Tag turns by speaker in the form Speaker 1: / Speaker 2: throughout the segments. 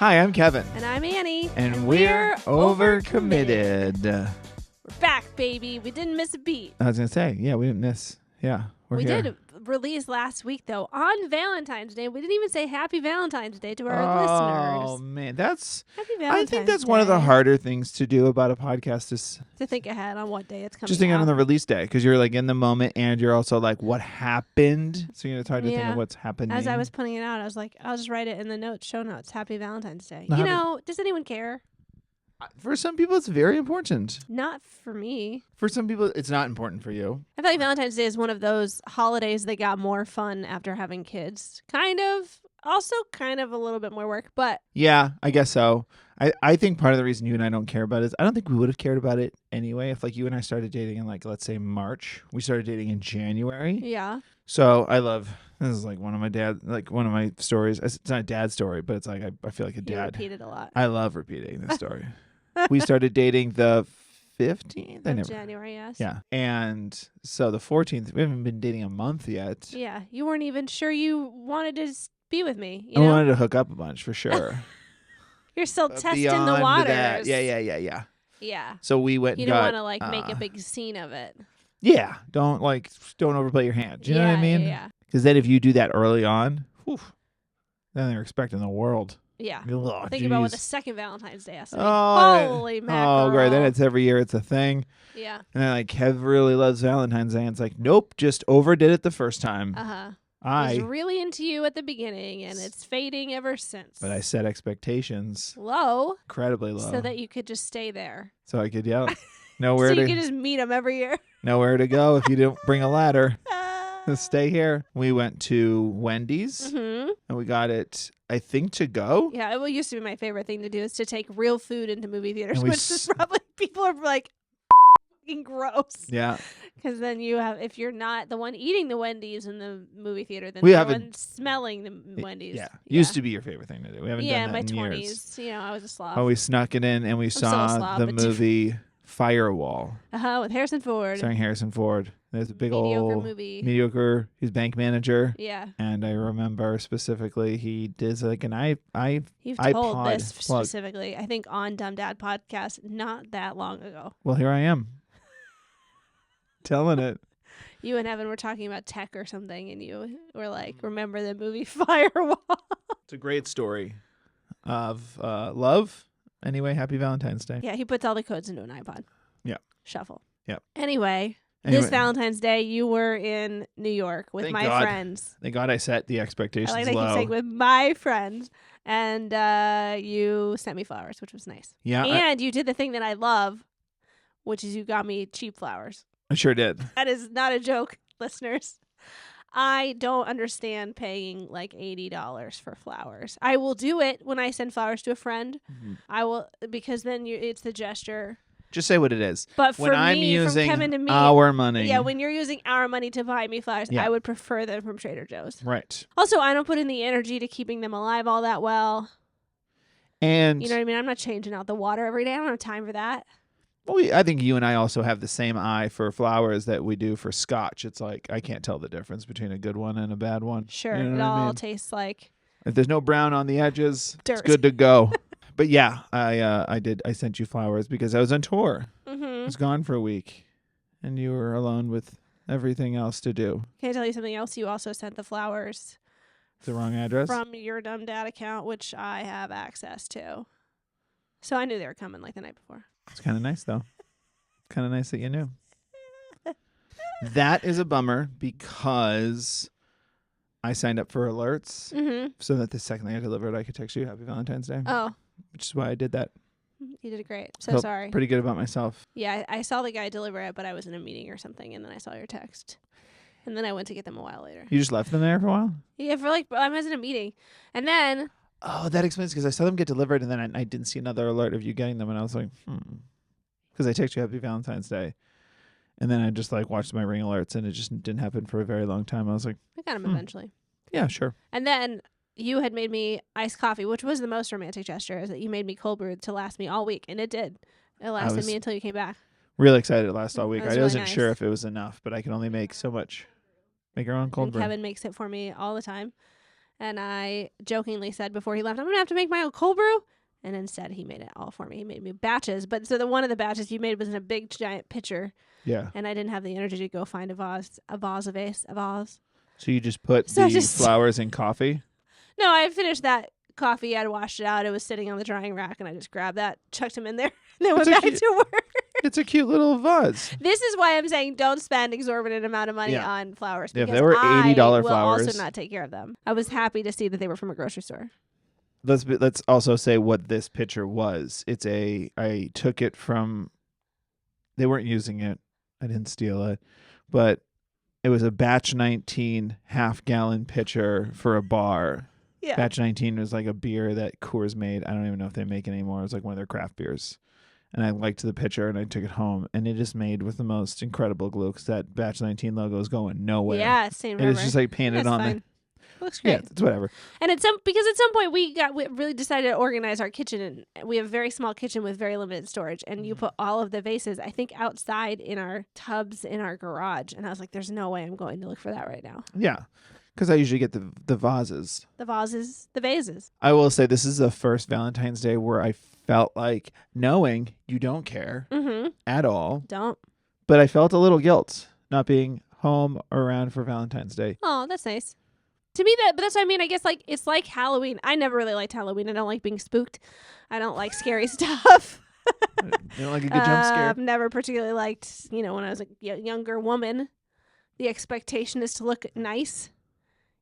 Speaker 1: Hi, I'm Kevin.
Speaker 2: And I'm Annie.
Speaker 1: And we're Overcommitted.
Speaker 2: We're back, baby. We didn't miss a beat.
Speaker 1: I was going to say, yeah, we didn't miss. Yeah, we're
Speaker 2: We
Speaker 1: here.
Speaker 2: did release last week, though, on Valentine's Day. We didn't even say Happy Valentine's Day to our listeners.
Speaker 1: Oh, man. That's.
Speaker 2: Happy Valentine's
Speaker 1: I think that's
Speaker 2: Day.
Speaker 1: one of the harder things to do about a podcast is
Speaker 2: To think ahead on what day it's coming
Speaker 1: just thinking
Speaker 2: out.
Speaker 1: on the release day because you're like in the moment and you're also like, what happened? So it's hard to think of what's happening.
Speaker 2: As I was putting it out, I was like, I'll just write it in the show notes. Happy Valentine's Day.
Speaker 1: No,
Speaker 2: does anyone care?
Speaker 1: For some people, it's very important.
Speaker 2: Not for me.
Speaker 1: For some people, it's not important for you.
Speaker 2: I feel like Valentine's Day is one of those holidays that got more fun after having kids. Kind of. Also kind of a little bit more work, but...
Speaker 1: Yeah, I guess so. I think part of the reason you and I don't care about it is I don't think we would have cared about it anyway if like you and I started dating in like, let's say March. We started dating in January.
Speaker 2: Yeah.
Speaker 1: So this is like one of my stories. It's not a dad story, but it's like I feel like a dad.
Speaker 2: You repeat it a lot.
Speaker 1: I love repeating this story. We started dating the 15th
Speaker 2: of January, yes.
Speaker 1: Yeah. And so the 14th, we haven't been dating a month yet.
Speaker 2: Yeah. You weren't even sure you wanted to be with me.
Speaker 1: I wanted to hook up a bunch for sure.
Speaker 2: You're still testing the
Speaker 1: Beyond
Speaker 2: waters.
Speaker 1: that, yeah.
Speaker 2: Yeah.
Speaker 1: So we went.
Speaker 2: You don't want to like make a big scene of it.
Speaker 1: Yeah. Don't overplay your hand. Do you know what I mean?
Speaker 2: Yeah.
Speaker 1: Because then if you do that early on, then they're expecting the world.
Speaker 2: Yeah.
Speaker 1: Oh,
Speaker 2: Think about what the second Valentine's Day has to be.
Speaker 1: Oh,
Speaker 2: holy mackerel.
Speaker 1: Oh, great. Then it's every year. It's a thing.
Speaker 2: Yeah.
Speaker 1: And then like Kev really loves Valentine's Day. And it's like, nope, just overdid it the first time.
Speaker 2: Uh-huh. I was really into you at the beginning, and it's fading ever since.
Speaker 1: But I set expectations
Speaker 2: low.
Speaker 1: Incredibly low.
Speaker 2: So that you could just stay there.
Speaker 1: So I could, you
Speaker 2: could just meet them every year.
Speaker 1: Nowhere to go if you don't bring a ladder. Stay here. We went to Wendy's, and we got it, I think, to go.
Speaker 2: Yeah, it used to be my favorite thing to do is to take real food into movie theaters, which is probably people are like fucking gross.
Speaker 1: Yeah.
Speaker 2: Because then you have, if you're not the one eating the Wendy's in the movie theater, then you're the one smelling the Wendy's.
Speaker 1: Yeah. Used to be your favorite thing to do. We haven't done that in
Speaker 2: my
Speaker 1: years.
Speaker 2: 20s. I was a slob.
Speaker 1: Oh, we snuck it in and we saw the movie Firewall.
Speaker 2: With Harrison Ford.
Speaker 1: Starring Harrison Ford. There's a big
Speaker 2: mediocre movie.
Speaker 1: Mediocre. He's bank manager.
Speaker 2: Yeah.
Speaker 1: And I remember specifically he did like an
Speaker 2: You've
Speaker 1: iPod
Speaker 2: told this
Speaker 1: plug.
Speaker 2: Specifically, I think on Dumb Dad podcast not that long ago.
Speaker 1: Well, here I am. Telling it.
Speaker 2: You and Evan were talking about tech or something, and you were like, remember the movie Firewall?
Speaker 1: It's a great story of love. Anyway, happy Valentine's Day.
Speaker 2: Yeah, he puts all the codes into an iPod.
Speaker 1: Yeah.
Speaker 2: Shuffle.
Speaker 1: Yeah.
Speaker 2: Anyway, this Valentine's Day, you were in New York with my friends.
Speaker 1: Thank God I set the expectations
Speaker 2: I like that
Speaker 1: low.
Speaker 2: I keep saying with my friends. And you sent me flowers, which was nice.
Speaker 1: Yeah.
Speaker 2: And you did the thing that I love, which is you got me cheap flowers.
Speaker 1: I sure did.
Speaker 2: That is not a joke, listeners. I don't understand paying like $80 for flowers. I will do it when I send flowers to a friend. Mm-hmm. I will, because then it's the gesture.
Speaker 1: Just say what it is.
Speaker 2: But
Speaker 1: when
Speaker 2: for
Speaker 1: I'm
Speaker 2: me,
Speaker 1: using
Speaker 2: from Kevin to me,
Speaker 1: our money.
Speaker 2: Yeah, when you're using our money to buy me flowers, I would prefer them from Trader Joe's.
Speaker 1: Right.
Speaker 2: Also, I don't put in the energy to keeping them alive all that well.
Speaker 1: And
Speaker 2: you know what I mean? I'm not changing out the water every day. I don't have time for that.
Speaker 1: Well, I think you and I also have the same eye for flowers that we do for scotch. It's like I can't tell the difference between a good one and a bad one.
Speaker 2: Sure,
Speaker 1: you know
Speaker 2: it all
Speaker 1: mean?
Speaker 2: tastes like
Speaker 1: if there's no brown on the edges,
Speaker 2: dirt.
Speaker 1: It's good to go. But yeah, I sent you flowers because I was on tour.
Speaker 2: Mm-hmm.
Speaker 1: I was gone for a week, and you were alone with everything else to do.
Speaker 2: Can I tell you something else? You also sent the flowers.
Speaker 1: The wrong address?
Speaker 2: From your Dumb Dad account, which I have access to. So I knew they were coming like the night before.
Speaker 1: It's kind of nice, though. Kind of nice that you knew. That is a bummer because I signed up for alerts so that the second I delivered, I could text you Happy Valentine's Day.
Speaker 2: Oh.
Speaker 1: Which is why I did that.
Speaker 2: You did great. So
Speaker 1: Felt
Speaker 2: sorry.
Speaker 1: Pretty good about myself.
Speaker 2: Yeah, I saw the guy deliver it, but I was in a meeting or something, and then I saw your text. And then I went to get them a while later.
Speaker 1: You just left them there for a while?
Speaker 2: Yeah, I was in a meeting. And then...
Speaker 1: Oh, that explains because I saw them get delivered, and then I didn't see another alert of you getting them, and I was like, Because I texted you Happy Valentine's Day. And then I just like watched my ring alerts and it just didn't happen for a very long time. I was like,
Speaker 2: I got them eventually.
Speaker 1: Yeah, sure.
Speaker 2: And then you had made me iced coffee, which was the most romantic gesture, is that you made me cold brew to last me all week. And it did. It lasted me until you came back.
Speaker 1: Really excited it lasted all week. I
Speaker 2: really
Speaker 1: wasn't
Speaker 2: nice.
Speaker 1: sure if it was enough, but I can only make so much. Make our own cold brew.
Speaker 2: Kevin makes it for me all the time. And I jokingly said before he left, I'm going to have to make my own cold brew. And instead, he made it all for me. He made me batches. But so the one of the batches you made was in a big, giant pitcher.
Speaker 1: Yeah.
Speaker 2: And I didn't have the energy to go find a vase.
Speaker 1: So you just put flowers in coffee?
Speaker 2: No, I finished that coffee. I'd washed it out. It was sitting on the drying rack, and I just grabbed that, chucked him in there, and then went back to work.
Speaker 1: It's a cute little vase.
Speaker 2: This is why I'm saying don't spend exorbitant amount of money on flowers.
Speaker 1: Yeah, if they were $80
Speaker 2: I will
Speaker 1: flowers,
Speaker 2: also not take care of them. I was happy to see that they were from a grocery store.
Speaker 1: Let's also say what this pitcher was. I took it from. They weren't using it. I didn't steal it, but it was a batch 19 half-gallon pitcher for a bar.
Speaker 2: Yeah.
Speaker 1: Batch 19 was like a beer that Coors made. I don't even know if they make it anymore. It was like one of their craft beers. And I liked the pitcher, and I took it home, and it is made with the most incredible glue because that Batch 19 logo is going nowhere.
Speaker 2: Yeah, same.
Speaker 1: It's just like painted on
Speaker 2: fine. Looks great.
Speaker 1: Yeah, it's whatever.
Speaker 2: And because at some point we really decided to organize our kitchen, and we have a very small kitchen with very limited storage. And you put all of the vases, I think, outside in our tubs in our garage. And I was like, "There's no way I'm going to look for that right now."
Speaker 1: Yeah, because I usually get the vases.
Speaker 2: The vases.
Speaker 1: I will say this is the first Valentine's Day where I felt like knowing you don't care at all.
Speaker 2: Don't.
Speaker 1: But I felt a little guilt not being home or around for Valentine's Day.
Speaker 2: Oh, that's nice. To me, but that's what I mean. I guess like it's like Halloween. I never really liked Halloween. I don't like being spooked. I don't like scary stuff.
Speaker 1: You don't like a good jump scare?
Speaker 2: I've never particularly liked, when I was a younger woman, the expectation is to look nice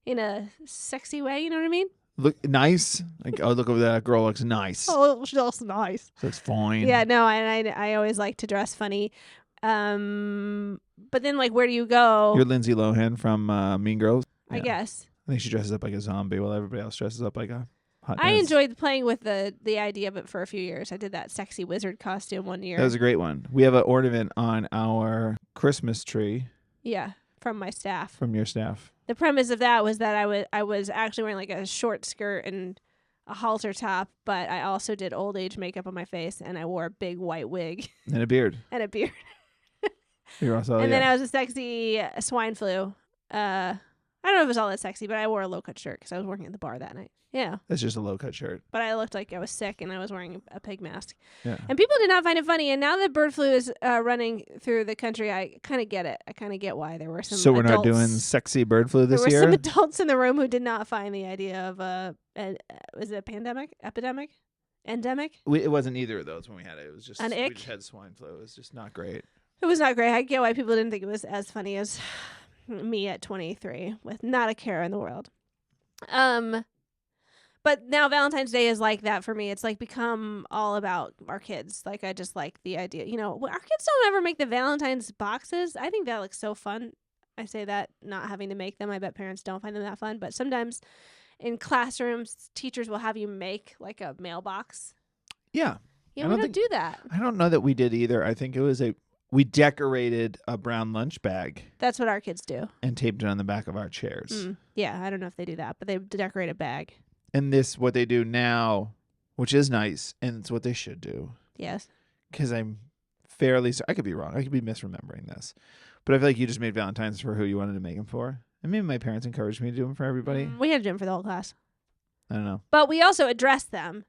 Speaker 2: in a sexy way. You know what I mean?
Speaker 1: Look nice? Like, oh, look over there. That girl looks nice.
Speaker 2: Oh, she looks nice.
Speaker 1: So it's fine.
Speaker 2: Yeah, no, I always like to dress funny. But then, like, where do you go?
Speaker 1: You're Lindsay Lohan from Mean Girls.
Speaker 2: I guess.
Speaker 1: I think she dresses up like a zombie while everybody else dresses up like a hot mess.
Speaker 2: I enjoyed playing with the idea of it for a few years. I did that sexy wizard costume one year.
Speaker 1: That was a great one. We have an ornament on our Christmas tree.
Speaker 2: Yeah, from my staff.
Speaker 1: From your staff.
Speaker 2: The premise of that was that I was actually wearing like a short skirt and a halter top, but I also did old age makeup on my face, and I wore a big white wig.
Speaker 1: And a beard.
Speaker 2: And a beard.
Speaker 1: You're also,
Speaker 2: and then I was a sexy swine flu. I don't know if it was all that sexy, but I wore a low-cut shirt because I was working at the bar that night. Yeah.
Speaker 1: That's just a low-cut shirt.
Speaker 2: But I looked like I was sick, and I was wearing a pig mask.
Speaker 1: Yeah.
Speaker 2: And people did not find it funny. And now that bird flu is running through the country, I kind of get it. I kind of get why there were some
Speaker 1: So we're
Speaker 2: adults,
Speaker 1: not doing sexy bird flu this year?
Speaker 2: There were some adults in the room who did not find the idea of was it a pandemic? Epidemic? Endemic?
Speaker 1: It wasn't either of those when we had it. It was just
Speaker 2: an ick?
Speaker 1: We just had swine flu. It was just not great.
Speaker 2: It was not great. I get why people didn't think it was as funny as me at 23 with not a care in the world. But now Valentine's Day is like that for me. It's like become all about our kids. Like I just like the idea. Our kids don't ever make the Valentine's boxes. I think that looks so fun. I say that not having to make them. I bet parents don't find them that fun. But sometimes in classrooms, teachers will have you make like a mailbox.
Speaker 1: Yeah.
Speaker 2: Yeah, we don't do that.
Speaker 1: I don't know that we did either. I think it was we decorated a brown lunch bag.
Speaker 2: That's what our kids do.
Speaker 1: And taped it on the back of our chairs.
Speaker 2: Yeah, I don't know if they do that, but they decorate a bag.
Speaker 1: And what they do now, which is nice, and it's what they should do.
Speaker 2: Yes.
Speaker 1: Because I'm fairly, I could be wrong. I could be misremembering this. But I feel like you just made Valentine's for who you wanted to make them for. And maybe my parents encouraged me to do them for everybody.
Speaker 2: We had to do them for the whole class.
Speaker 1: I don't know.
Speaker 2: But we also addressed them.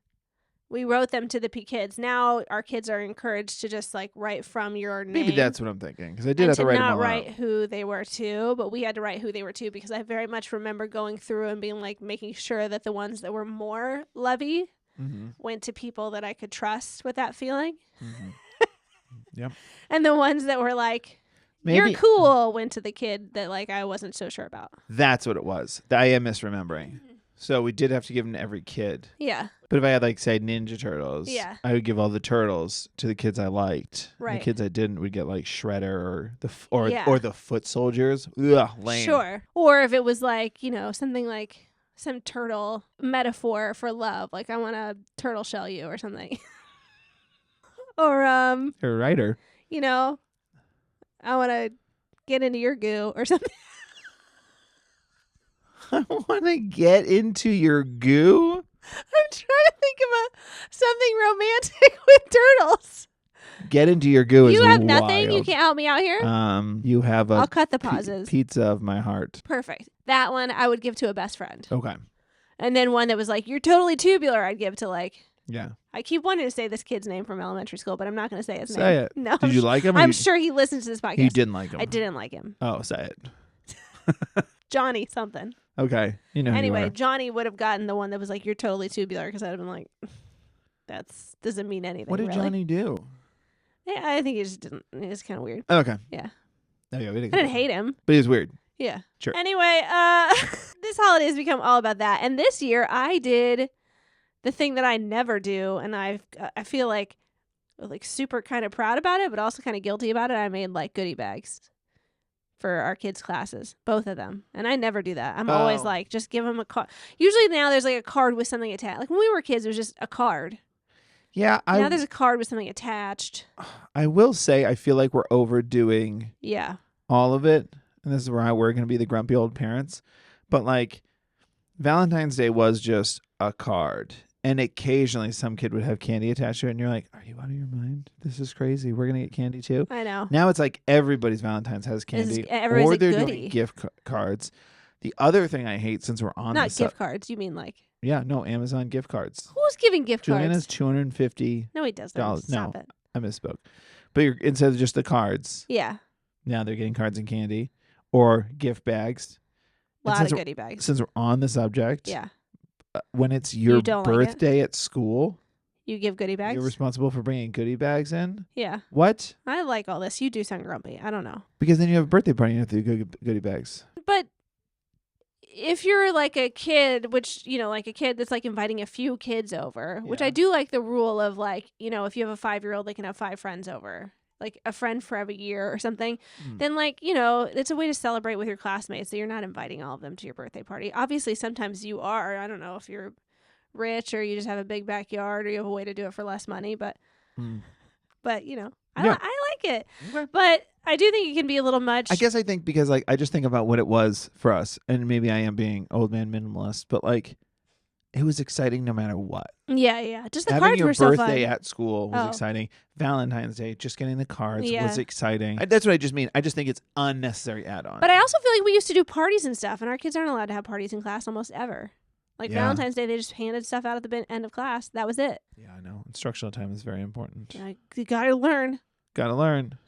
Speaker 2: We wrote them to the kids. Now our kids are encouraged to just like write from your name.
Speaker 1: Maybe that's what I'm thinking. Because I did have to write them all
Speaker 2: not write
Speaker 1: out.
Speaker 2: who they were to, but we had to write who they were to because I very much remember going through and being like making sure that the ones that were more lovey went to people that I could trust with that feeling.
Speaker 1: Yep.
Speaker 2: And the ones that were like, you're cool, went to the kid that like I wasn't so sure about.
Speaker 1: That's what it was. I am misremembering. So we did have to give them to every kid.
Speaker 2: Yeah.
Speaker 1: But if I had like say Ninja Turtles, I would give all the turtles to the kids I liked.
Speaker 2: Right.
Speaker 1: And the kids I didn't would get like Shredder or the Foot Soldiers. Ugh, lame.
Speaker 2: Sure. Or if it was like, something like some turtle metaphor for love, like I want to turtle shell you or something. Or
Speaker 1: You're a writer.
Speaker 2: I want to get into your goo or something.
Speaker 1: I want to get into your goo?
Speaker 2: I'm trying to think of something romantic with turtles.
Speaker 1: Get into your goo is
Speaker 2: You have
Speaker 1: wild.
Speaker 2: nothing? You can't help me out here?
Speaker 1: You have a
Speaker 2: I'll cut the pauses.
Speaker 1: Pizza of my heart.
Speaker 2: Perfect. That one I would give to a best friend.
Speaker 1: Okay.
Speaker 2: And then one that was like, you're totally tubular, I'd give to like,
Speaker 1: Yeah.
Speaker 2: I keep wanting to say this kid's name from elementary school, but I'm not going to say his name.
Speaker 1: Say it.
Speaker 2: No.
Speaker 1: Did you like him?
Speaker 2: I'm sure he listens to this podcast.
Speaker 1: You didn't like him.
Speaker 2: I didn't like him.
Speaker 1: Oh, say it.
Speaker 2: Johnny something.
Speaker 1: Okay. You know.
Speaker 2: Anyway, Johnny would have gotten the one that was like, you're totally tubular, because I'd have been like, that's doesn't mean anything.
Speaker 1: What did
Speaker 2: really.
Speaker 1: Johnny do?
Speaker 2: Yeah, I think he just didn't. It's kind of weird.
Speaker 1: Okay.
Speaker 2: Yeah.
Speaker 1: Oh, yeah,
Speaker 2: I didn't hate him.
Speaker 1: But he was weird.
Speaker 2: Yeah.
Speaker 1: Sure.
Speaker 2: Anyway, this holiday has become all about that. And this year I did the thing that I never do, and I feel like super kind of proud about it, but also kind of guilty about it. I made like goodie bags for our kids' classes, both of them. And I never do that. I'm always like, just give them a card. Usually now there's like a card with something attached. Like when we were kids, it was just a card.
Speaker 1: Yeah.
Speaker 2: Now there's a card with something attached.
Speaker 1: I will say I feel like we're overdoing all of it. And this is where we're going to be the grumpy old parents. But like Valentine's Day was just a card. And occasionally some kid would have candy attached to it. And you're like, are you out of your mind? This is crazy. We're going to get candy too.
Speaker 2: I know.
Speaker 1: Now it's like everybody's Valentine's has candy.
Speaker 2: Or
Speaker 1: they're doing gift cards. The other thing I hate, since we're on
Speaker 2: not gift cards, you mean like...
Speaker 1: Yeah, no, Amazon gift cards.
Speaker 2: Who's giving gift
Speaker 1: Julian
Speaker 2: cards?
Speaker 1: has $250.
Speaker 2: No, he doesn't. Stop it.
Speaker 1: I misspoke. But instead of just the cards.
Speaker 2: Yeah.
Speaker 1: Now they're getting cards and candy or gift bags.
Speaker 2: A lot of goodie bags.
Speaker 1: Since we're on the subject.
Speaker 2: Yeah.
Speaker 1: When it's your birthday at school.
Speaker 2: You give goodie bags?
Speaker 1: You're responsible for bringing goodie bags in?
Speaker 2: Yeah.
Speaker 1: What?
Speaker 2: I like all this. You do sound grumpy. I don't know.
Speaker 1: Because then you have a birthday party and you have to do goodie bags.
Speaker 2: But if you're like a kid, which, like a kid that's like inviting a few kids over, which I do like the rule of like, if you have a 5-year-old, they can have 5 friends over, like a friend for every year or something, then like, it's a way to celebrate with your classmates. So you're not inviting all of them to your birthday party. Obviously, sometimes you are. I don't know if you're rich or you just have a big backyard or you have a way to do it for less money, but I like it. Okay. But I do think it can be a little much.
Speaker 1: I guess I think because like I just think about what it was for us, and maybe I am being old man minimalist, but like it was exciting no matter what.
Speaker 2: Yeah. Just the
Speaker 1: Having
Speaker 2: cards
Speaker 1: your
Speaker 2: were so fun.
Speaker 1: birthday at school was exciting. Valentine's Day, just getting the cards was exciting. That's what I just mean. I just think it's unnecessary add-on.
Speaker 2: But I also feel like we used to do parties and stuff, and our kids aren't allowed to have parties in class almost ever. Like Valentine's Day, they just handed stuff out at the end of class. That was it.
Speaker 1: Yeah, I know. Instructional time is very important.
Speaker 2: You gotta learn.
Speaker 1: Gotta learn.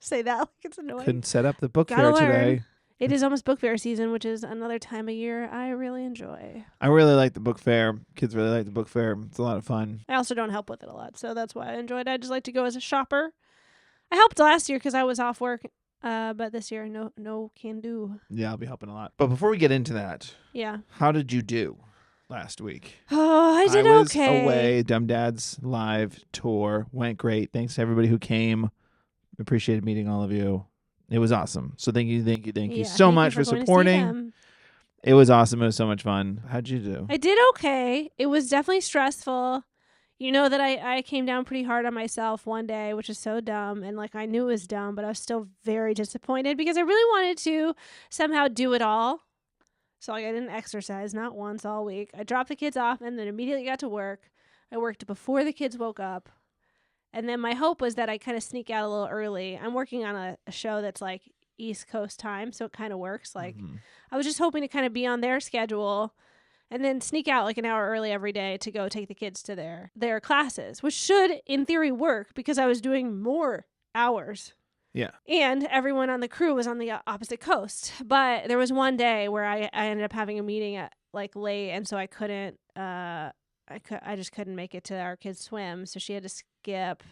Speaker 2: Say that like it's annoying.
Speaker 1: Couldn't set up the book fair today.
Speaker 2: It is almost book fair season, which is another time of year I really enjoy.
Speaker 1: I really like the book fair. Kids really like the book fair. It's a lot of fun.
Speaker 2: I also don't help with it a lot, so that's why I enjoyed it. I just like to go as a shopper. I helped last year because I was off work, but this year, no can do.
Speaker 1: Yeah, I'll be helping a lot. But before we get into that, how did you do last week?
Speaker 2: Oh, I did okay.
Speaker 1: I was away. Dumb Dad's live tour went great. Thanks to everybody who came. Appreciated meeting all of you. It was awesome. So thank you so much for supporting. It was awesome. It was so much fun. How'd you do?
Speaker 2: I did okay. It was definitely stressful. You know that I came down pretty hard on myself one day, which is so dumb. And like I knew it was dumb, but I was still very disappointed because I really wanted to somehow do it all. So like I didn't exercise, not once all week. I dropped the kids off and then immediately got to work. I worked before the kids woke up. And then my hope was that I kind of sneak out a little early. I'm working on a show that's like East Coast time, so it kind of works. Like I was just hoping to kind of be on their schedule and then sneak out like an hour early every day to go take the kids to their classes, which should, in theory, work because I was doing more hours.
Speaker 1: Yeah.
Speaker 2: And everyone on the crew was on the opposite coast. But there was one day where I ended up having a meeting at like late, and so I couldn't I just couldn't make it to our kids' swim, so she had to skip,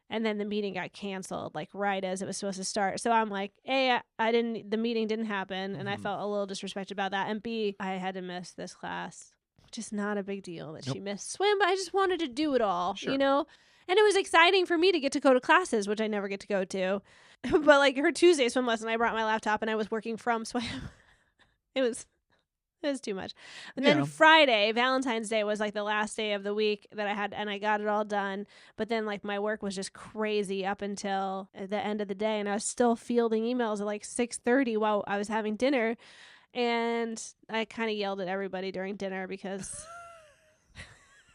Speaker 2: and then the meeting got canceled like right as it was supposed to start. So I'm like, A, the meeting didn't happen, and I felt a little disrespected about that, and B, I had to miss this class, which is not a big deal that she missed swim, but I just wanted to do it all, you know? And it was exciting for me to get to go to classes, which I never get to go to. But like her Tuesday swim lesson, I brought my laptop and I was working from swim. It was too much. And then Friday, Valentine's Day, was like the last day of the week that I had, and I got it all done. But then like my work was just crazy up until the end of the day, and I was still fielding emails at like 6:30 while I was having dinner. And I kind of yelled at everybody during dinner because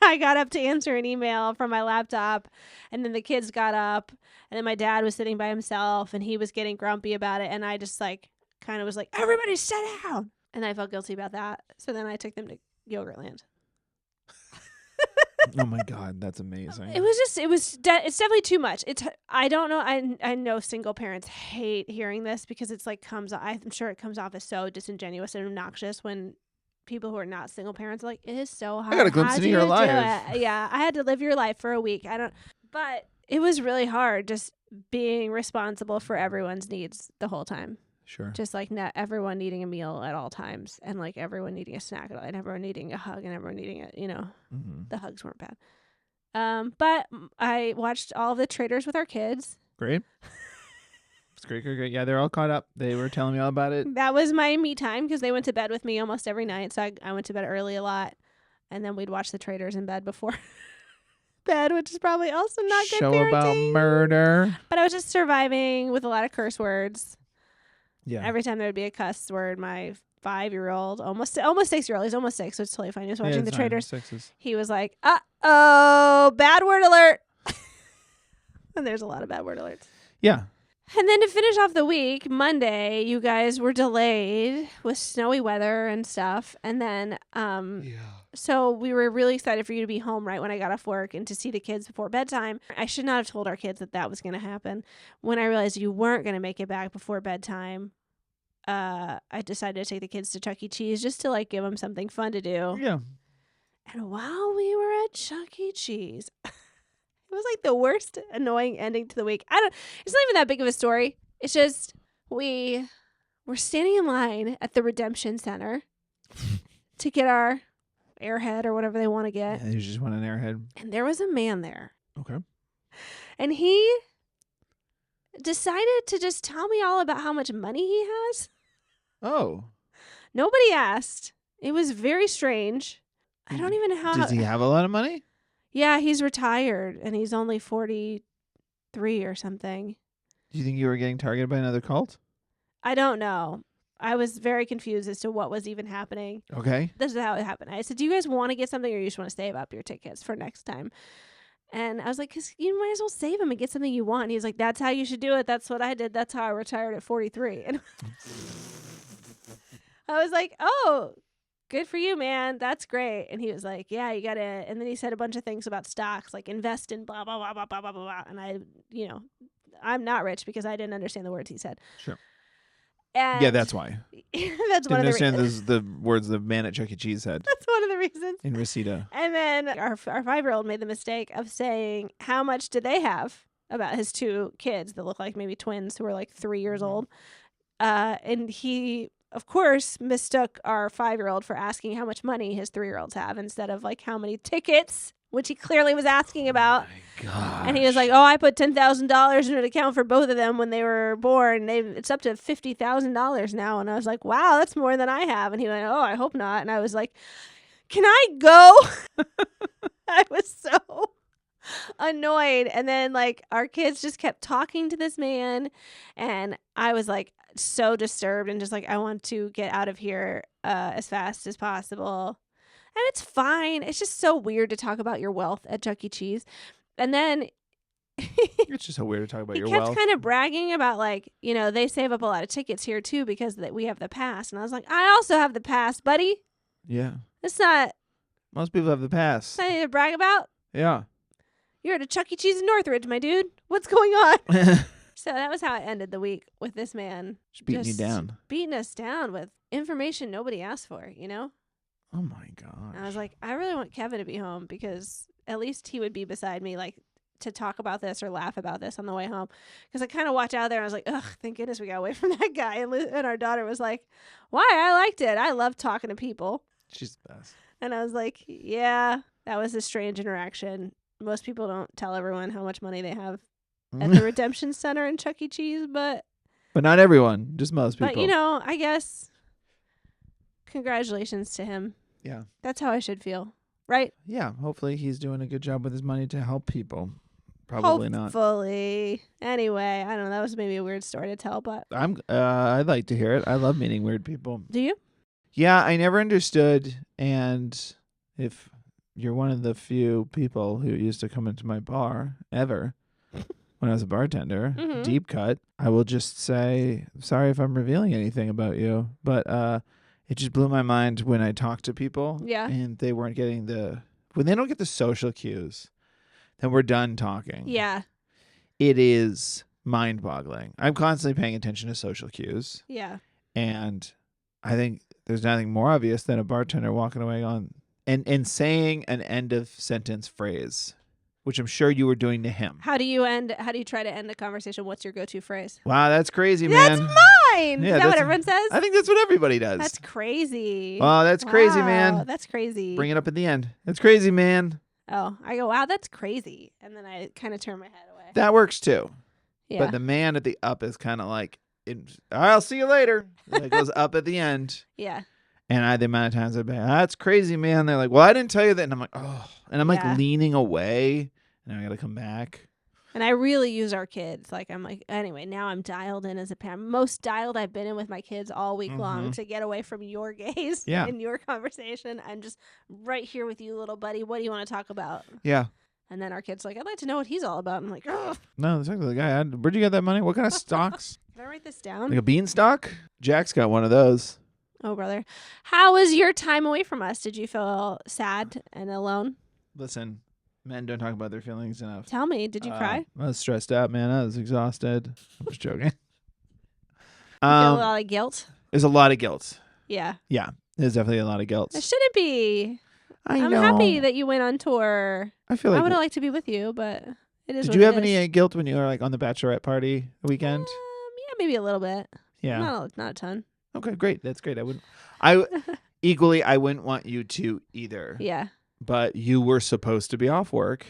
Speaker 2: I got up to answer an email from my laptop, and then the kids got up, and then my dad was sitting by himself, and he was getting grumpy about it, and I just like kind of was like, everybody sit down. And I felt guilty about that. So then I took them to Yogurtland.
Speaker 1: Oh my God, that's amazing.
Speaker 2: It's definitely too much. I don't know. I know single parents hate hearing this because it's like I'm sure it comes off as so disingenuous and obnoxious when people who are not single parents are like, it is so hard.
Speaker 1: I got a glimpse into your life.
Speaker 2: Yeah, I had to live your life for a week. But it was really hard just being responsible for everyone's needs the whole time.
Speaker 1: Sure.
Speaker 2: Just like not everyone needing a meal at all times, and like everyone needing a snack and everyone needing a hug and everyone needing the hugs weren't bad. But I watched all of the Traders with our kids.
Speaker 1: Great. It's great. Yeah, they're all caught up. They were telling me all about it.
Speaker 2: That was my me time because they went to bed with me almost every night. So I went to bed early a lot, and then we'd watch the Traders in bed before bed, which is probably also not good
Speaker 1: Show
Speaker 2: parenting.
Speaker 1: about murder.
Speaker 2: But I was just surviving with a lot of curse words.
Speaker 1: Yeah.
Speaker 2: Every time there would be a cuss word, my 5-year-old, almost 6-year-old, he's almost 6, so it's totally fine. He was watching the Traders. He was like, "Uh-oh, bad word alert." And there's a lot of bad word alerts.
Speaker 1: Yeah.
Speaker 2: And then to finish off the week, Monday, you guys were delayed with snowy weather and stuff. And then, so we were really excited for you to be home right when I got off work and to see the kids before bedtime. I should not have told our kids that was going to happen. When I realized you weren't going to make it back before bedtime, I decided to take the kids to Chuck E. Cheese just to like give them something fun to do.
Speaker 1: Yeah.
Speaker 2: And while we were at Chuck E. Cheese, it was like the worst annoying ending to the week. It's not even that big of a story. It's just we were standing in line at the Redemption Center to get our airhead or whatever they want to get.
Speaker 1: Yeah, you just want an airhead.
Speaker 2: And there was a man there.
Speaker 1: Okay.
Speaker 2: And he decided to just tell me all about how much money he has.
Speaker 1: Oh.
Speaker 2: Nobody asked. It was very strange. I don't even know how.
Speaker 1: Does he have a lot of money?
Speaker 2: Yeah, he's retired and he's only 43 or something.
Speaker 1: Do you think you were getting targeted by another cult?
Speaker 2: I don't know. I was very confused as to what was even happening.
Speaker 1: Okay.
Speaker 2: This is how it happened. I said, "Do you guys want to get something or you just want to save up your tickets for next time?" And I was like, "'Cause you might as well save them and get something you want." And he's like, "That's how you should do it. That's what I did. That's how I retired at 43. And I was like, "Oh, good for you, man. That's great." And he was like, "Yeah, you got to." And then he said a bunch of things about stocks, like invest in blah, blah, blah, blah, blah, blah, blah, blah. And I'm not rich because I didn't understand the words he said.
Speaker 1: Sure.
Speaker 2: And
Speaker 1: yeah, that's why.
Speaker 2: That's one of the
Speaker 1: reasons. Understand the words the man at Chuck E. Cheese said.
Speaker 2: That's one of the reasons.
Speaker 1: In Reseda.
Speaker 2: And then our 5-year-old made the mistake of saying, how much did they have about his 2 kids that look like maybe twins who were like 3 years old. And he, of course, mistook our 5-year-old for asking how much money his 3-year-olds have instead of like how many tickets, which he clearly was asking about.
Speaker 1: Oh my gosh.
Speaker 2: And he was like, "Oh, I put $10,000 in an account for both of them when they were born. It's up to $50,000 now." And I was like, "Wow, that's more than I have." And he went, "Oh, I hope not." And I was like, "Can I go?" I was so annoyed. And then like our kids just kept talking to this man, and I was like so disturbed and just like, I want to get out of here as fast as possible. And it's fine. It's just so weird to talk about your wealth at Chuck E. Cheese. And then
Speaker 1: it's just so weird to talk about your wealth.
Speaker 2: He kept kind of bragging about like, they save up a lot of tickets here too because we have the pass. And I was like, I also have the pass, buddy.
Speaker 1: Yeah.
Speaker 2: It's not.
Speaker 1: Most people have the pass.
Speaker 2: Something to brag about.
Speaker 1: Yeah.
Speaker 2: You're at a Chuck E. Cheese in Northridge, my dude. What's going on? So that was how it ended the week with this man.
Speaker 1: Just beating you down.
Speaker 2: Beating us down with information nobody asked for,
Speaker 1: Oh my God.
Speaker 2: I was like, I really want Kevin to be home because at least he would be beside me, like to talk about this or laugh about this on the way home. Because I kind of walked out there and I was like, ugh, thank goodness we got away from that guy. And our daughter was like, why? I liked it. I love talking to people.
Speaker 1: She's the best. And
Speaker 2: I was like, yeah, that was a strange interaction. Most people don't tell everyone how much money they have at the Redemption Center in Chuck E. Cheese, but
Speaker 1: not everyone, just most people.
Speaker 2: But I guess congratulations to him.
Speaker 1: Yeah.
Speaker 2: That's how I should feel, right?
Speaker 1: Yeah, hopefully he's doing a good job with his money to help people. Probably not.
Speaker 2: Hopefully. Anyway, I don't know, that was maybe a weird story to tell, but
Speaker 1: I'd like to hear it. I love meeting weird people.
Speaker 2: Do you?
Speaker 1: Yeah, I never understood, and if you're one of the few people who used to come into my bar ever when I was a bartender, Deep Cut, I will just say, sorry if I'm revealing anything about you, but it just blew my mind when I talked to people.
Speaker 2: Yeah.
Speaker 1: And they weren't getting when they don't get the social cues, then we're done talking.
Speaker 2: Yeah.
Speaker 1: It is mind-boggling. I'm constantly paying attention to social cues.
Speaker 2: Yeah.
Speaker 1: And I think there's nothing more obvious than a bartender walking away on and saying an end of sentence phrase, which I'm sure you were doing to him.
Speaker 2: How do you try to end a conversation? What's your go-to phrase?
Speaker 1: Wow, that's crazy, man.
Speaker 2: That's mine.
Speaker 1: Yeah,
Speaker 2: Is that what everyone says?
Speaker 1: I think that's what everybody does.
Speaker 2: That's crazy.
Speaker 1: Oh, that's crazy, man.
Speaker 2: That's crazy.
Speaker 1: Bring it up at the end. That's crazy, man.
Speaker 2: Oh, I go, wow, that's crazy. And then I kind of turn my head away.
Speaker 1: That works too.
Speaker 2: Yeah.
Speaker 1: But the man at the up is kind of like, I'll see you later. And it goes up at the end.
Speaker 2: Yeah.
Speaker 1: And the amount of times I've been, that's crazy, man. They're like, well, I didn't tell you that. And I'm like, oh. And I'm like leaning away. And I got to come back.
Speaker 2: And I really use our kids. Like, I'm like, anyway, now I'm dialed in as a parent. Most dialed I've been in with my kids all week long to get away from your gaze and your conversation. I'm just right here with you, little buddy. What do you want to talk about?
Speaker 1: Yeah.
Speaker 2: And then our kid's like, I'd like to know what he's all about. I'm like, ugh.
Speaker 1: No, that's actually the guy. Where'd you get that money? What kind of stocks?
Speaker 2: Can I write this down?
Speaker 1: Like a beanstalk? Jack's got one of those.
Speaker 2: Oh, brother. How was your time away from us? Did you feel sad and alone?
Speaker 1: Listen, men don't talk about their feelings enough.
Speaker 2: Tell me, did you cry?
Speaker 1: I was stressed out, man. I was exhausted. I'm just joking.
Speaker 2: You feel a lot of guilt?
Speaker 1: There's a lot of guilt.
Speaker 2: Yeah.
Speaker 1: Yeah, there's definitely a lot of guilt.
Speaker 2: It shouldn't be. I'm
Speaker 1: know.
Speaker 2: happy that you went on tour.
Speaker 1: I feel like
Speaker 2: I would have liked to be with you, but it is.
Speaker 1: Did
Speaker 2: what
Speaker 1: you have
Speaker 2: it is.
Speaker 1: any guilt when you were like on the bachelorette party weekend?
Speaker 2: Yeah, maybe a little bit.
Speaker 1: Yeah.
Speaker 2: Not a ton.
Speaker 1: Okay, great. That's great. I wouldn't want you to either.
Speaker 2: Yeah.
Speaker 1: But you were supposed to be off work,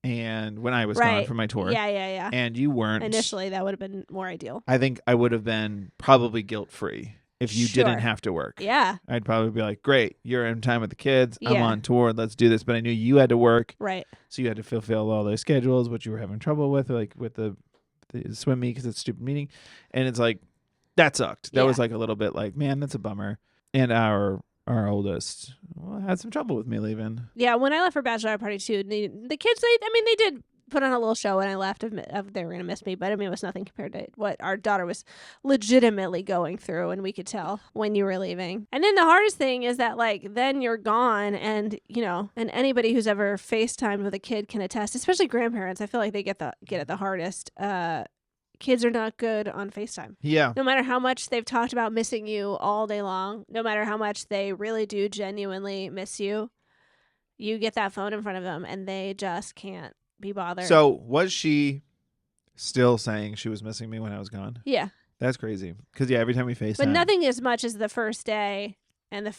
Speaker 1: and when I was gone for my tour.
Speaker 2: Yeah.
Speaker 1: And you weren't.
Speaker 2: Initially, that would have been more ideal.
Speaker 1: I think I would have been probably guilt-free if you didn't have to work.
Speaker 2: Yeah.
Speaker 1: I'd probably be like, great, you're in time with the kids.
Speaker 2: Yeah.
Speaker 1: I'm on tour. Let's do this. But I knew you had to work.
Speaker 2: Right.
Speaker 1: So you had to fulfill all those schedules, which you were having trouble with, like with the swim meet because it's a stupid meeting. And it's like, that sucked. That was like a little bit like, man, that's a bummer. And our oldest had some trouble with me leaving.
Speaker 2: Yeah, when I left for bachelorette party too, the kids, they did put on a little show when I left of they were going to miss me, but I mean, it was nothing compared to what our daughter was legitimately going through, and we could tell when you were leaving. And then the hardest thing is that, like, then you're gone, and, you know, and anybody who's ever FaceTimed with a kid can attest, especially grandparents. I feel like they get it the hardest. Kids are not good on FaceTime.
Speaker 1: Yeah.
Speaker 2: No matter how much they've talked about missing you all day long, no matter how much they really do genuinely miss you, you get that phone in front of them and they just can't be bothered.
Speaker 1: So was she still saying she was missing me when I was gone?
Speaker 2: Yeah.
Speaker 1: That's crazy. Because, every time we FaceTime.
Speaker 2: But nothing as much as the first day and the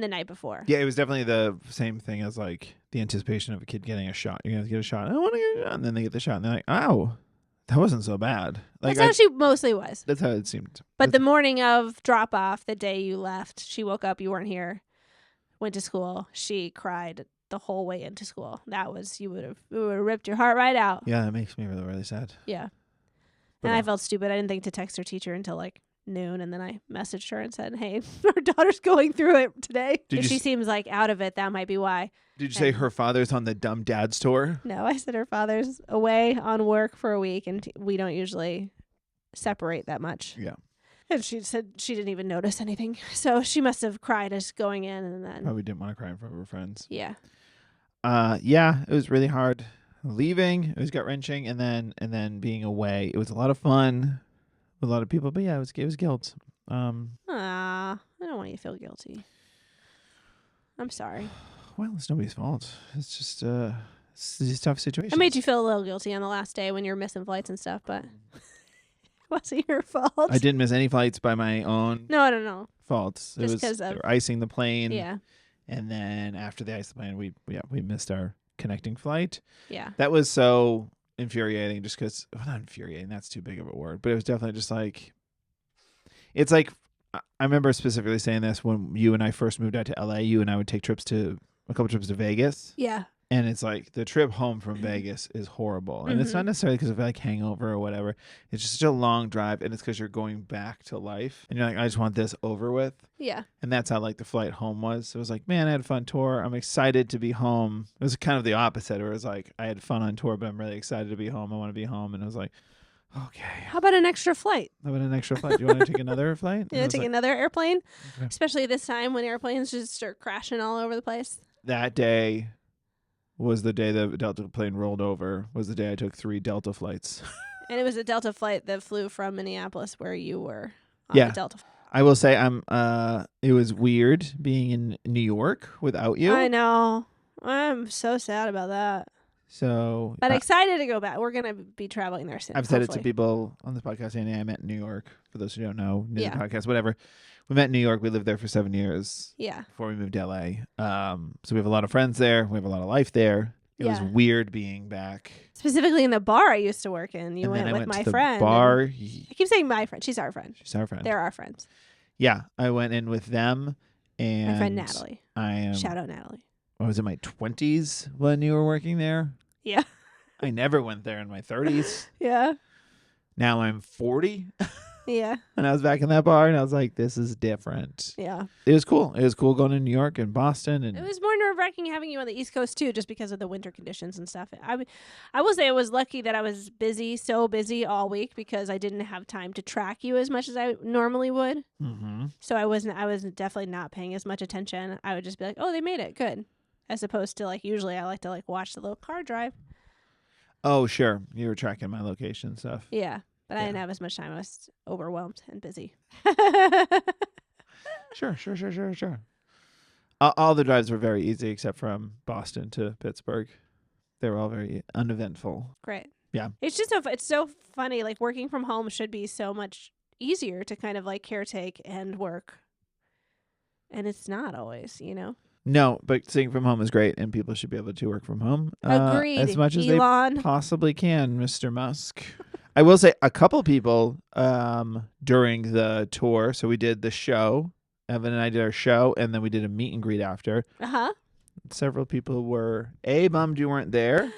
Speaker 2: night before.
Speaker 1: Yeah, it was definitely the same thing as like the anticipation of a kid getting a shot. You're going to get a shot. I want to get a shot. And then they get the shot and they're like, oh, that wasn't so bad. Like,
Speaker 2: That's how she mostly was.
Speaker 1: That's how it seemed.
Speaker 2: But the morning of drop off, the day you left, she woke up, you weren't here, went to school. She cried the whole way into school. That was, it would have ripped your heart right out.
Speaker 1: Yeah, that makes me really, really sad.
Speaker 2: Yeah.
Speaker 1: But
Speaker 2: And I felt stupid. I didn't think to text her teacher until like noon, and then I messaged her and said, hey, our daughter's going through it today. If she seems like out of it, that might be why.
Speaker 1: Did you say her father's on the dumb dad's tour?
Speaker 2: No, I said her father's away on work for a week, and we don't usually separate that much.
Speaker 1: Yeah.
Speaker 2: And she said she didn't even notice anything. So she must have cried as going in, and then
Speaker 1: Probably didn't want to cry in front of her friends.
Speaker 2: Yeah.
Speaker 1: Yeah, it was really hard leaving. It was gut-wrenching, and then being away. It was a lot of fun with a lot of people, but yeah, it was guilt.
Speaker 2: I don't want you to feel guilty. I'm sorry.
Speaker 1: Well, it's nobody's fault. It's just it's a tough situation.
Speaker 2: I made you feel a little guilty on the last day when you were missing flights and stuff, but it wasn't your fault.
Speaker 1: I didn't miss any flights by my own
Speaker 2: No.
Speaker 1: faults.
Speaker 2: Just
Speaker 1: It was
Speaker 2: 'cause
Speaker 1: they
Speaker 2: of-
Speaker 1: were icing the plane.
Speaker 2: Yeah.
Speaker 1: And then after they iced the plane, we missed our connecting flight.
Speaker 2: Yeah.
Speaker 1: That was so infuriating just because, well, not infuriating, that's too big of a word, but it was definitely just like, it's like, I remember specifically saying this when you and I first moved out to LA, you and I would take a couple trips to Vegas.
Speaker 2: Yeah.
Speaker 1: And it's like the trip home from Vegas is horrible. And it's not necessarily because of like hangover or whatever. It's just such a long drive. And it's because you're going back to life. And you're like, I just want this over with.
Speaker 2: Yeah.
Speaker 1: And that's how like the flight home was. It was like, man, I had a fun tour. I'm excited to be home. It was kind of the opposite. Where it was like, I had fun on tour, but I'm really excited to be home. I want to be home. And it was like, Okay.
Speaker 2: How about an extra flight?
Speaker 1: How about an extra flight? Do you want to take another flight?
Speaker 2: You know, take another airplane,
Speaker 1: Okay.
Speaker 2: especially this time when airplanes just start crashing all over the place.
Speaker 1: That day was the day the Delta plane rolled over. Was the day I took 3 Delta flights.
Speaker 2: And it was a Delta flight that flew from Minneapolis where you were on
Speaker 1: Yeah.
Speaker 2: the Delta.
Speaker 1: I will say it was weird being in New York without you.
Speaker 2: I know. I'm so sad about that.
Speaker 1: So,
Speaker 2: but excited to go back. We're going to be traveling there soon.
Speaker 1: I've said it to people on this podcast. Andy, I met in New York. For those who don't know, new podcast, whatever. We met in New York. We lived there for 7 years.
Speaker 2: Yeah.
Speaker 1: Before we moved to LA. So we have a lot of friends there. We have a lot of life there. It was weird being back.
Speaker 2: Specifically in the bar I used to work in. You went with my friend.
Speaker 1: Bar.
Speaker 2: I keep saying my friend. She's our friend.
Speaker 1: She's our friend.
Speaker 2: They're our friends.
Speaker 1: Yeah. I went in with them and
Speaker 2: my friend Natalie. Shout out Natalie.
Speaker 1: I was in my 20s when you were working there.
Speaker 2: Yeah.
Speaker 1: I never went there in my 30s.
Speaker 2: Yeah.
Speaker 1: Now I'm 40.
Speaker 2: Yeah.
Speaker 1: And I was back in that bar and I was like, this is different.
Speaker 2: Yeah.
Speaker 1: It was cool. It was cool going to New York and Boston. And
Speaker 2: it was more nerve-wracking having you on the East Coast too, just because of the winter conditions and stuff. I will say I was lucky that I was so busy all week because I didn't have time to track you as much as I normally would.
Speaker 1: Mm-hmm.
Speaker 2: So I was definitely not paying as much attention. I would just be like, oh, they made it. Good. As opposed to usually I like to watch the little car drive.
Speaker 1: Oh, sure. You were tracking my location stuff.
Speaker 2: Yeah. But I didn't have as much time. I was overwhelmed and busy.
Speaker 1: Sure. All the drives were very easy except from Boston to Pittsburgh. They were all very uneventful.
Speaker 2: Great.
Speaker 1: Yeah.
Speaker 2: It's just it's so funny. Working from home should be so much easier to kind of caretake and work. And it's not always,
Speaker 1: No, but sitting from home is great, and people should be able to work from home.
Speaker 2: Agreed.
Speaker 1: As much as
Speaker 2: Elon.
Speaker 1: they possibly can, Mr. Musk. I will say a couple people during the tour. So we did the show. Evan and I did our show, and then we did a meet and greet after.
Speaker 2: Uh-huh.
Speaker 1: Several people were A, bummed you weren't there,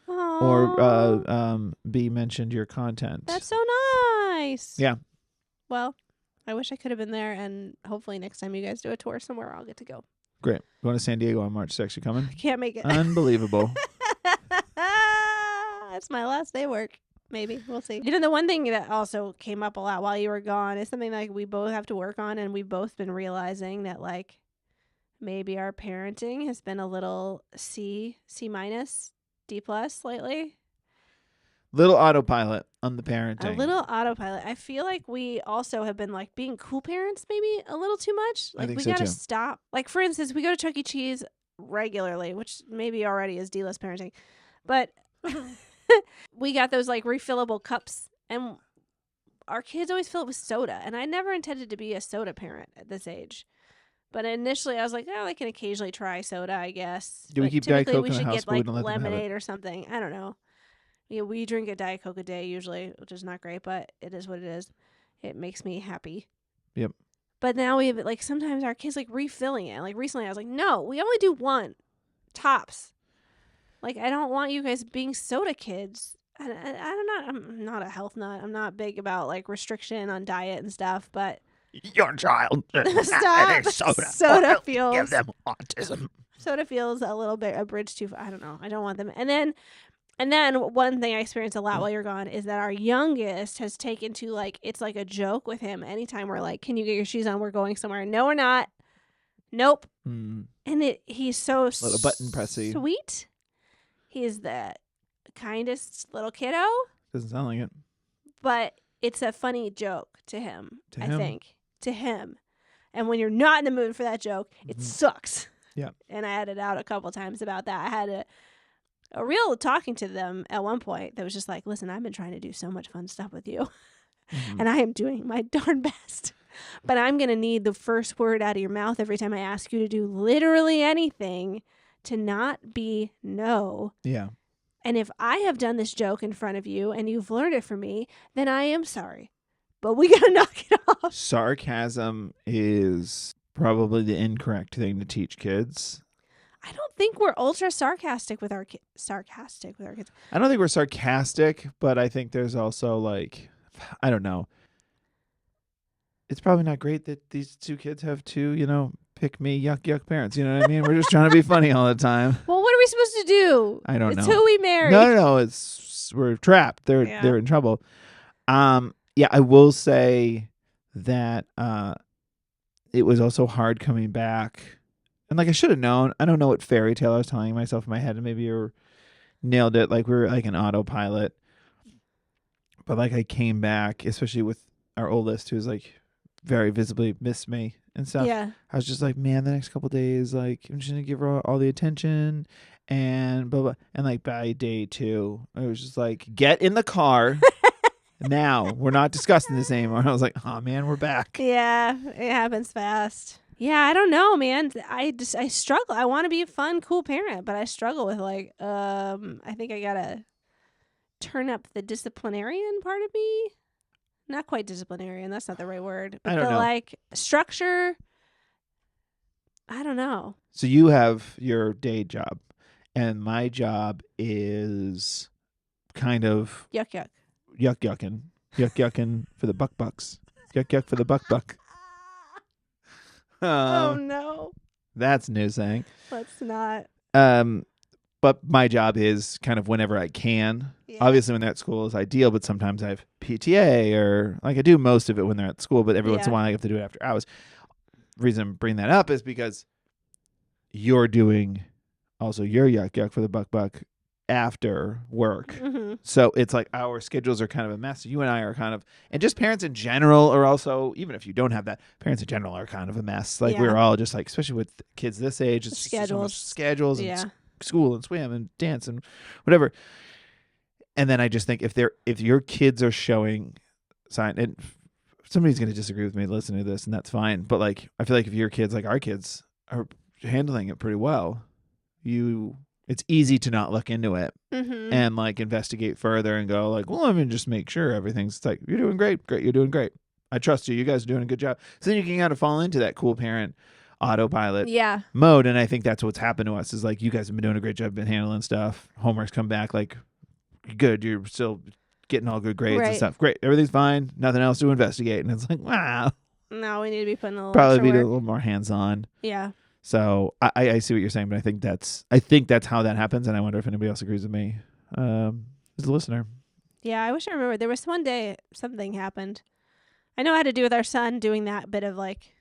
Speaker 2: Aww.
Speaker 1: or B, mentioned your content.
Speaker 2: That's so nice.
Speaker 1: Yeah.
Speaker 2: Well, I wish I could have been there, and hopefully next time you guys do a tour somewhere, I'll get to go.
Speaker 1: Great. Going to San Diego on March 6th. You coming?
Speaker 2: I can't make it.
Speaker 1: Unbelievable.
Speaker 2: It's my last day of work. Maybe. We'll see. The one thing that also came up a lot while you were gone is something we both have to work on, and we've both been realizing that maybe our parenting has been a little C minus, D plus lately.
Speaker 1: Little autopilot on the parenting.
Speaker 2: A little autopilot. I feel like we also have been being cool parents maybe a little too much.
Speaker 1: I think
Speaker 2: we
Speaker 1: so
Speaker 2: gotta
Speaker 1: too.
Speaker 2: stop. For instance, we go to Chuck E. Cheese regularly, which maybe already is D-less parenting. But we got those refillable cups, and our kids always fill it with soda. And I never intended to be a soda parent at this age. But initially I was like, oh, I can occasionally try soda, I guess.
Speaker 1: Do we keep Diet Coke in the house, but we don't let them have it?
Speaker 2: Lemonade or something. I don't know. Yeah, we drink a Diet Coke a day usually, which is not great, but it is what it is. It makes me happy.
Speaker 1: Yep.
Speaker 2: But now we have sometimes our kids refilling it. Recently I was like, no, we only do one. Tops. I don't want you guys being soda kids. I'm not a health nut. I'm not big about restriction on diet and stuff, but
Speaker 1: your child
Speaker 2: stop. Soda feels
Speaker 1: give them autism.
Speaker 2: Soda feels a little bit a bridge too far. I don't know. I don't want them. And then one thing I experienced a lot while you're gone is that our youngest has taken to it's like a joke with him. Anytime we're can you get your shoes on? We're going somewhere. No, we're not. Nope.
Speaker 1: Mm.
Speaker 2: And he's so
Speaker 1: little button pressy.
Speaker 2: Sweet. He's the kindest little kiddo.
Speaker 1: Doesn't sound like it.
Speaker 2: But it's a funny joke to him, I think. To him. And when you're not in the mood for that joke, it sucks.
Speaker 1: Yeah.
Speaker 2: And I had it out a couple times about that. I had a real talking to them at one point that was just listen, I've been trying to do so much fun stuff with you. Mm-hmm. And I am doing my darn best. But I'm going to need the first word out of your mouth every time I ask you to do literally anything to not be no.
Speaker 1: Yeah.
Speaker 2: And if I have done this joke in front of you and you've learned it from me, then I am sorry. But we got to knock it off.
Speaker 1: Sarcasm is probably the incorrect thing to teach kids.
Speaker 2: I don't think we're ultra sarcastic with our kids.
Speaker 1: I don't think we're sarcastic, but I think there's also I don't know. It's probably not great that these two kids have two, pick me, yuck parents. You know what I mean? We're just trying to be funny all the time.
Speaker 2: Well, what are we supposed to do?
Speaker 1: I don't know.
Speaker 2: It's who we marry.
Speaker 1: No. We're trapped. They're in trouble. Yeah, I will say that it was also hard coming back. And like I should have known. I don't know what fairy tale I was telling myself in my head, and maybe you nailed it. Like we were like an autopilot. But like I came back, especially with our oldest, who's like very visibly missed me and stuff.
Speaker 2: Yeah.
Speaker 1: I was just like, man, the next couple of days, like I'm just gonna give her all the attention and blah blah. And like by day 2, I was just like, get in the car now. We're not discussing this anymore. I was like, oh man, we're back.
Speaker 2: Yeah, it happens fast. Yeah, I don't know, man. I struggle. I want to be a fun, cool parent, but I struggle with like, I think I gotta turn up the disciplinarian part of me. Not quite disciplinarian. That's not the right word. But
Speaker 1: I don't
Speaker 2: the
Speaker 1: know.
Speaker 2: like structure. I don't know.
Speaker 1: So you have your day job, and my job is kind of
Speaker 2: Yuck.
Speaker 1: yucking for the bucks, yuck for the buck.
Speaker 2: Oh no.
Speaker 1: That's new saying.
Speaker 2: Let's not.
Speaker 1: But my job is kind of whenever I can.
Speaker 2: Yeah.
Speaker 1: Obviously, when they're at school is ideal, but sometimes I have PTA or like I do most of it when they're at school, but every once in a while I have to do it after hours. The reason I'm bringing that up is because you're doing also your yuck for the buck after work.
Speaker 2: Mm-hmm.
Speaker 1: So it's like our schedules are kind of a mess. You and I are kind of, and just parents in general are also, even if you don't have that, parents in general are kind of a mess. Like we're all just like, especially with kids this age, it's just so much schedules and school and swim and dance and whatever. And then I just think if your kids are showing sign, and somebody's going to disagree with me listening to this, and that's fine. But like, I feel like if your kids, like our kids, are handling it pretty well, it's easy to not look into it and like investigate further and go like, well, let me just make sure everything's like, you're doing great. You're doing great. I trust you. You guys are doing a good job. So then you can kind of fall into that cool parent autopilot mode. And I think that's what's happened to us is like, you guys have been doing a great job, been handling stuff. Homework's come back like good. You're still getting all good grades and stuff. Great. Everything's fine. Nothing else to investigate. And it's like, wow.
Speaker 2: No, we need to be putting a little
Speaker 1: probably be
Speaker 2: work.
Speaker 1: a little more hands-on.
Speaker 2: Yeah.
Speaker 1: So I see what you're saying, but I think that's how that happens, and I wonder if anybody else agrees with me as a listener.
Speaker 2: Yeah, I wish I remembered. There was one day something happened. I know it had to do with our son doing that bit of like,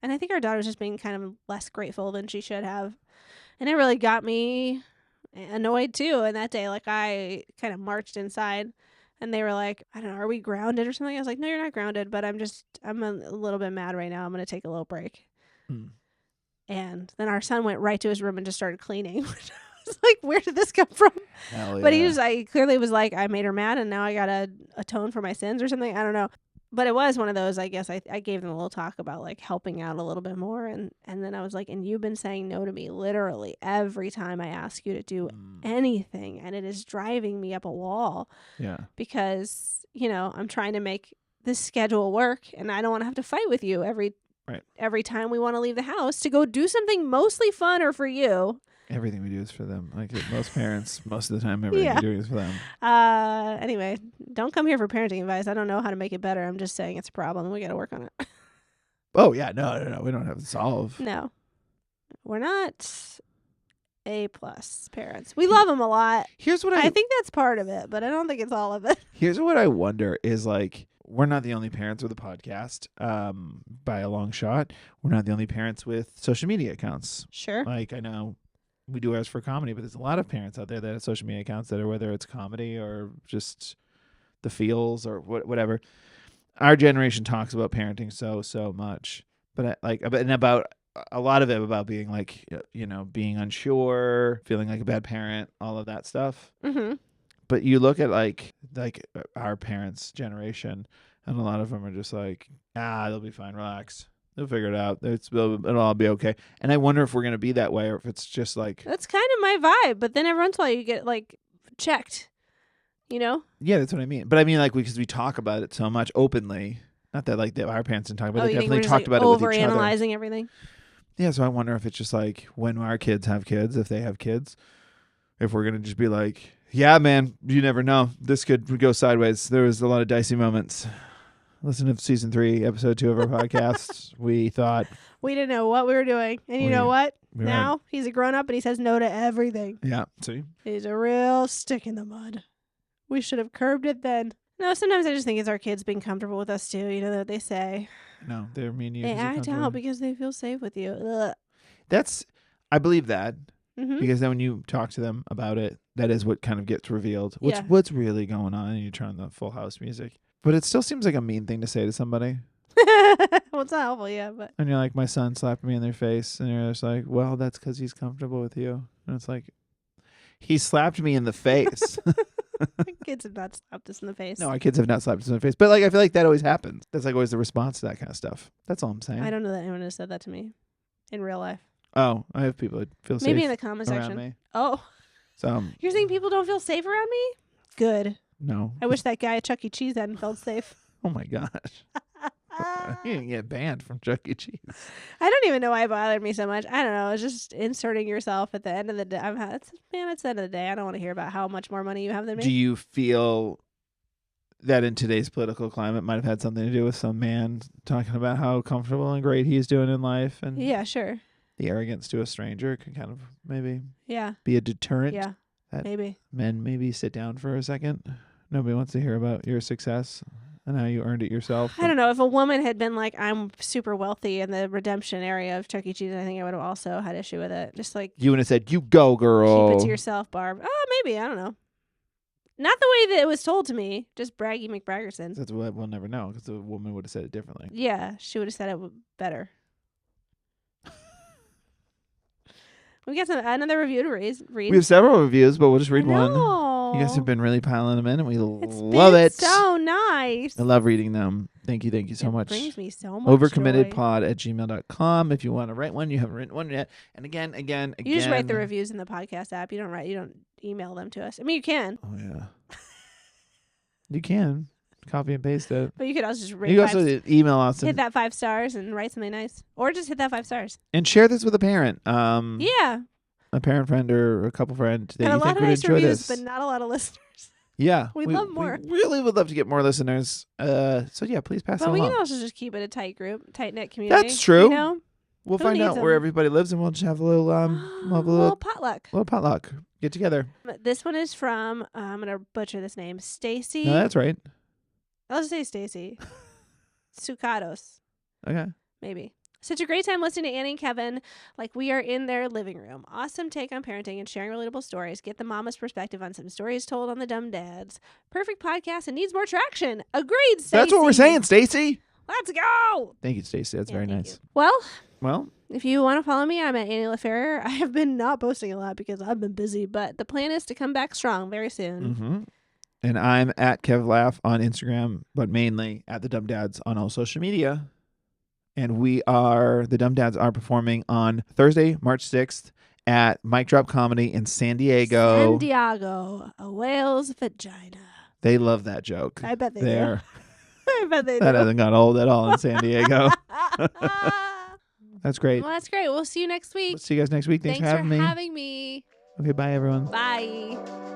Speaker 2: and I think our daughter was just being kind of less grateful than she should have, and it really got me annoyed too. And that day, like I kind of marched inside, and they were like, I don't know, are we grounded or something? I was like, no, you're not grounded, but I'm a little bit mad right now. I'm gonna take a little break. And then our son went right to his room and just started cleaning. I was like, where did this come from?
Speaker 1: Hell yeah.
Speaker 2: But I clearly was like, I made her mad and now I got to atone for my sins or something. I don't know. But it was one of those, I guess I gave them a little talk about like helping out a little bit more. And then I was like, and you've been saying no to me literally every time I ask you to do anything. And it is driving me up a wall.
Speaker 1: Yeah.
Speaker 2: Because, I'm trying to make this schedule work and I don't want to have to fight with you every time we want to leave the house to go do something mostly fun or for you.
Speaker 1: Everything we do is for them. Like most parents, most of the time, everything we're doing is for them.
Speaker 2: Anyway, don't come here for parenting advice. I don't know how to make it better. I'm just saying it's a problem. We got to work on it.
Speaker 1: Oh, yeah. No. We don't have to solve.
Speaker 2: No. We're not A+ parents. We love them a lot.
Speaker 1: Here's what
Speaker 2: I think that's part of it, but I don't think it's all of it.
Speaker 1: Here's what I wonder is like, we're not the only parents with a podcast by a long shot. We're not the only parents with social media accounts.
Speaker 2: Sure.
Speaker 1: Like I know we do ours for comedy, but there's a lot of parents out there that have social media accounts that are whether it's comedy or just the feels or whatever. Our generation talks about parenting so much, but about a lot of it about being like, being unsure, feeling like a bad parent, all of that stuff.
Speaker 2: Mm-hmm.
Speaker 1: But you look at like our parents' generation, and a lot of them are just like, they'll be fine, relax, they'll figure it out, it'll all be okay. And I wonder if we're gonna be that way, or if it's just like
Speaker 2: that's kind of my vibe. But then every once in a while you get like checked, Yeah,
Speaker 1: that's what I mean. But I mean like because we talk about it so much openly. Not that like our parents didn't talk about it. They definitely talked about it with each other.
Speaker 2: Overanalyzing everything.
Speaker 1: Yeah, so I wonder if it's just like when our kids have kids, if they have kids, if we're gonna just be like, yeah, man, you never know. This could go sideways. There was a lot of dicey moments. Listen to season 3, episode 2 of our podcast. We thought
Speaker 2: we didn't know what we were doing, and you know what? Now he's a grown up and he says no to everything.
Speaker 1: Yeah, see,
Speaker 2: he's a real stick in the mud. We should have curbed it then. No, sometimes I just think it's our kids being comfortable with us too. You know what they say?
Speaker 1: No, they're mean to you.
Speaker 2: They
Speaker 1: 'cause you're
Speaker 2: act
Speaker 1: comfortable.
Speaker 2: out because they feel safe with you. Ugh.
Speaker 1: I believe that.
Speaker 2: Mm-hmm.
Speaker 1: Because then when you talk to them about it, that is what kind of gets revealed. What's really going on, and you turn on the Full House music. But it still seems like a mean thing to say to somebody.
Speaker 2: Well, it's not helpful, yeah, but
Speaker 1: And you're like, my son slapped me in their face, and you're just like, well, that's because he's comfortable with you. And it's like, he slapped me in the face.
Speaker 2: kids have not slapped us in the face.
Speaker 1: No, our kids have not slapped us in the face. But like, I feel like that always happens. That's like always the response to that kind of stuff. That's all I'm saying.
Speaker 2: I don't know that anyone has said that to me in real life.
Speaker 1: Oh, I have people that feel safe
Speaker 2: Maybe in the comment
Speaker 1: around
Speaker 2: section.
Speaker 1: me.
Speaker 2: Oh,
Speaker 1: So
Speaker 2: you're saying people don't feel safe around me? Good.
Speaker 1: no.
Speaker 2: I wish that guy at Chuck E. Cheese hadn't felt safe.
Speaker 1: Oh my gosh. You didn't get banned from Chuck E. Cheese.
Speaker 2: I don't even know why it bothered me so much. I don't know. It's just inserting yourself at the end of the day. It's the end of the day. I don't want to hear about how much more money you have than me.
Speaker 1: Do you feel that in today's political climate might have had something to do with some man talking about how comfortable and great he's doing in life, and
Speaker 2: Yeah, sure.
Speaker 1: the arrogance to a stranger can kind of maybe
Speaker 2: Yeah.
Speaker 1: be a deterrent?
Speaker 2: Yeah.
Speaker 1: That
Speaker 2: Maybe.
Speaker 1: Men maybe sit down for a second. Nobody wants to hear about your success and how you earned it yourself.
Speaker 2: I don't know. If a woman had been like, I'm super wealthy in the redemption area of Chuck E. Cheese, I think I would have also had issue with it. Just like,
Speaker 1: You would have said, "You go, girl."
Speaker 2: keep it to yourself, Barb. Oh, maybe. I don't know. Not the way that it was told to me. Just Braggy McBraggerson.
Speaker 1: That's what we'll never know because the woman would have said it differently.
Speaker 2: Yeah, she would have said it better. We got another review to read.
Speaker 1: We have several reviews, but we'll just read one.
Speaker 2: No.
Speaker 1: You guys have been really piling them in, and we
Speaker 2: It's
Speaker 1: love
Speaker 2: been
Speaker 1: it.
Speaker 2: so nice.
Speaker 1: I love reading them. Thank you so much.
Speaker 2: It brings me so much
Speaker 1: Overcommittedpod@gmail.com. If you want to write one, you haven't written one yet. And again.
Speaker 2: You just write the reviews in the podcast app. You don't email them to us. I mean, you can.
Speaker 1: Oh yeah, you can copy and paste it.
Speaker 2: But you could also just rate
Speaker 1: You can also email us
Speaker 2: hit that 5 stars and write something nice, or just hit that 5 stars.
Speaker 1: and share this with a parent.
Speaker 2: Yeah,
Speaker 1: a parent friend or a couple friend that
Speaker 2: and
Speaker 1: you
Speaker 2: a lot
Speaker 1: think
Speaker 2: of
Speaker 1: would
Speaker 2: nice
Speaker 1: enjoy
Speaker 2: reviews,
Speaker 1: this.
Speaker 2: but not a lot of listeners.
Speaker 1: Yeah,
Speaker 2: We'd love more.
Speaker 1: We really would love to get more listeners. So yeah, please pass it
Speaker 2: But we
Speaker 1: along.
Speaker 2: can also just keep it a tight group, tight knit community.
Speaker 1: That's true.
Speaker 2: You know,
Speaker 1: We'll
Speaker 2: Who
Speaker 1: find
Speaker 2: needs
Speaker 1: out where
Speaker 2: them?
Speaker 1: everybody lives, and we'll just have a little
Speaker 2: little potluck.
Speaker 1: little potluck. Get together.
Speaker 2: This one is from I'm gonna butcher this name, Stacy.
Speaker 1: No, that's right.
Speaker 2: I'll just say Stacy. Sucados,
Speaker 1: Okay.
Speaker 2: maybe. Such a great time listening to Annie and Kevin like we are in their living room. Awesome take on parenting and sharing relatable stories. Get the mama's perspective on some stories told on the dumb dads. Perfect podcast and needs more traction. Agreed, Stacy.
Speaker 1: That's what we're saying, Stacy.
Speaker 2: Let's go.
Speaker 1: Thank you, Stacy. That's very
Speaker 2: thank
Speaker 1: nice.
Speaker 2: you. Well,
Speaker 1: Well,
Speaker 2: if you want to follow me, I'm at Annie LaFerrer. I have been not posting a lot because I've been busy, but the plan is to come back strong very soon.
Speaker 1: mm-hmm. And I'm at KevLaugh on Instagram, but mainly at the Dumb Dads on all social media. And the Dumb Dads are performing on Thursday, March 6th at Mic Drop Comedy in San Diego.
Speaker 2: San Diego, a whale's vagina.
Speaker 1: They love that joke.
Speaker 2: I bet they
Speaker 1: do.
Speaker 2: I bet they
Speaker 1: That
Speaker 2: do.
Speaker 1: hasn't got old at all in San Diego. That's great.
Speaker 2: Well, that's great. We'll see you next week.
Speaker 1: We'll see you guys next week. Thanks for having me.
Speaker 2: having me.
Speaker 1: Okay, bye, everyone.
Speaker 2: Bye.